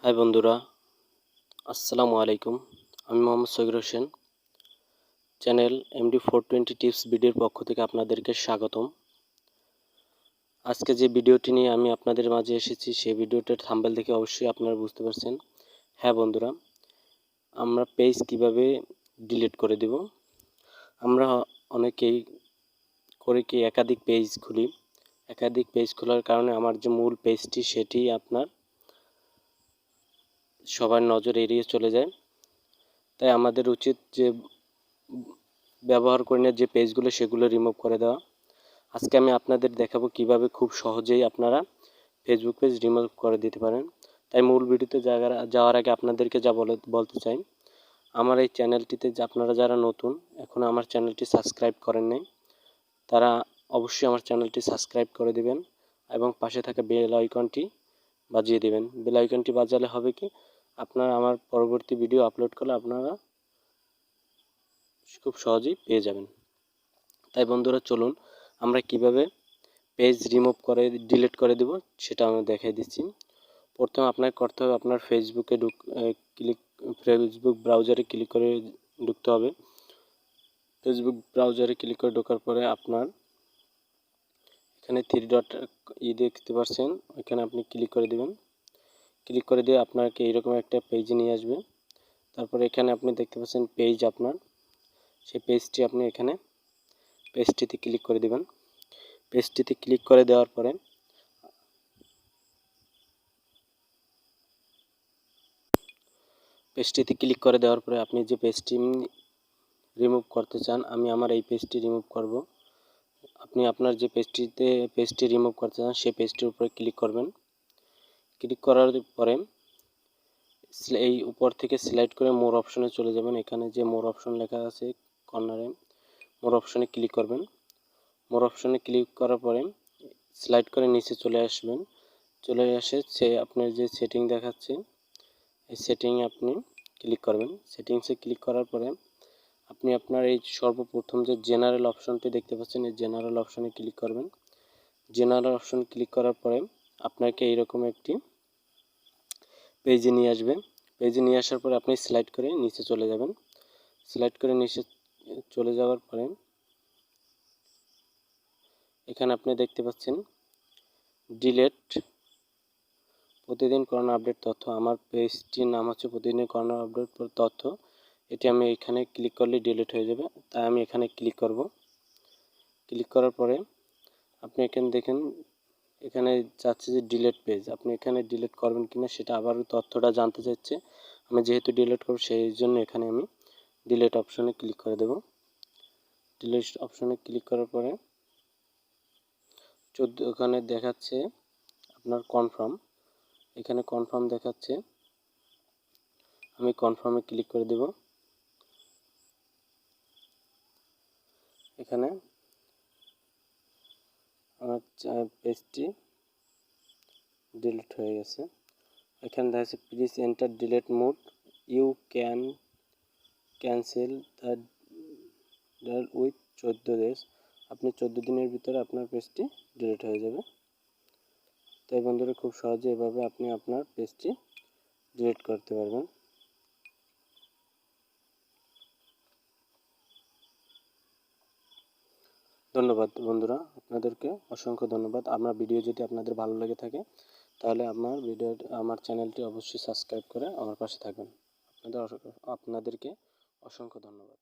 High বন্ধুরা, আসসালামু আলাইকুম। আমি Mohammad Sagir Hossain. Channel MD420 tips ভিডিওর পক্ষ থেকে আপনাদেরকে স্বাগতম। আজকে যে ভিডিওটি নিয়ে আমি আপনাদের মাঝে এসেছি, সেই ভিডিওটার থাম্বনেল দেখে অবশ্যই আপনারা বুঝতে পারছেন। হ্যাঁ বন্ধুরা, আমরা পেজ কিভাবে ডিলিট করে দেব। আমরা অনেকেই একাধিক পেজ খুলি। একাধিক পেজ খোলার কারণে আমার যে মূল পেজটি সেটি আপনার সবার নজর এড়িয়ে চলে যায়। তাই আমাদের উচিত যে ব্যবহার করি না যে পেজগুলো সেগুলো রিমুভ করে দেওয়া। আজকে আমি আপনাদের দেখাবো কিভাবে খুব সহজেই আপনারা ফেসবুক পেজ রিমুভ করে দিতে পারেন। তাই মূল ভিডিওতে যাওয়ার আগে আপনাদেরকে যা বলতে চাই, আমার এই চ্যানেলটিতে আপনারা যারা নতুন এখনও আমার চ্যানেলটি সাবস্ক্রাইব করেন নাই, তারা অবশ্যই আমার চ্যানেলটি সাবস্ক্রাইব করে দিবেন এবং পাশে থাকা বেল আইকনটি বাজিয়ে দিবেন। বেল আইকনটি বাজালে হবে কি, আপনারা আমার পরবর্তী ভিডিও আপলোড করলে আপনারা খুব সহজেই পেয়ে যাবেন। তাই বন্ধুরা চলুন আমরা কিভাবে পেজ রিমুভ করে ডিলিট করে দেব সেটা আমি দেখিয়ে দিচ্ছি। প্রথমে আপনাকে করতে হবে, আপনার ফেসবুক ব্রাউজারে ক্লিক করে ঢুকতে হবে। ফেসবুক ব্রাউজারে ক্লিক করে ঢোকার পরে আপনার এখানে 3 ডট দেখতে পাচ্ছেন, এখানে আপনি ক্লিক করে দিবেন। ক্লিক করে দিয়ে আপনাকে এইরকম একটা পেজে নিয়ে আসবে। তারপরে এখানে আপনি দেখতে পাচ্ছেন পেজ আপনার, সেই পেজটি আপনি এখানে পেজটিতে ক্লিক করে দিবেন। পেজটিতে ক্লিক করে দেওয়ার পরে আপনি যে পেজটি রিমুভ করতে চান, আমি আমার এই পেজটি রিমুভ করব। আপনি আপনার যে পেজটি রিমুভ করতে চান সেই পেজটির উপরে ক্লিক করবেন। ক্লিক করার পরে এই উপর থেকে সিলেক্ট করে মোর অপশনে চলে যাবেন। এখানে যে মোর অপশন লেখা আছে কর্নারে, মোর অপশনে ক্লিক করবেন। মোর অপশনে ক্লিক করার পরে স্লাইড করে নিচে চলে আসবেন। চলে আসে আপনার যে সেটিং দেখাচ্ছে, এই সেটিংয়ে আপনি ক্লিক করবেন। সেটিংসে ক্লিক করার পরে আপনি আপনার এই সর্বপ্রথম যে জেনারেল অপশনটি দেখতে পাচ্ছেন, এই জেনারেল অপশনে ক্লিক করবেন। জেনারেল অপশন ক্লিক করার পরে আপনাকে এইরকম একটি পেজে নিয়ে আসবে। পেজে নিয়ে আসার পরে আপনি স্লাইড করে নিচে চলে যাবেন। স্লাইড করে নিচে চলে যাওয়ার পরে এখানে আপনি দেখতে পাচ্ছেন ডিলেট প্রতিদিন করোনা আপডেট তথ্য। আমার পেজটির নাম হচ্ছে প্রতিদিন করোনা আপডেট তথ্য। এটি আমি এখানে ক্লিক করলে ডিলিট হয়ে যাবে, তাই আমি এখানে ক্লিক করব। ক্লিক করার পরে আপনি এখানে দেখেন, এখানে চাচ্ছে যে ডিলিট পেজ। আপনি এখানে ডিলিট করবেন কিনা সেটা আবার তথ্যটা জানতে চাচ্ছে। আমি যেহেতু ডিলিট করব সেই জন্য এখানে আমি ডিলিট অপশনে ক্লিক করে দেব। ডিলিট অপশনে ক্লিক করার পরে ওখানে দেখাচ্ছে আপনার কনফার্ম, এখানে কনফার্ম দেখাচ্ছে, আমি কনফার্মে ক্লিক করে দেব। এখানে আমার পেজটি ডিলিট হয়ে গেছে। এখানে দেখাচ্ছে please enter delete mode, you can cancel the with 14 days. আপনি 14 দিনের ভিতরে আপনার পেজটি ডিলিট হয়ে যাবে। তাই বন্ধুরা খুব সহজে এভাবে আপনি আপনার পেজটি ডিলিট করতে পারবেন। ধন্যবাদ বন্ধুরা, আপনাদেরকে অসংখ্য ধন্যবাদ। আমার ভিডিও যদি আপনাদের ভালো লেগে থাকে তাহলে আমার চ্যানেলটি অবশ্যই সাবস্ক্রাইব করে আমার পাশে থাকবেন। আপনাদেরকে অসংখ্য ধন্যবাদ।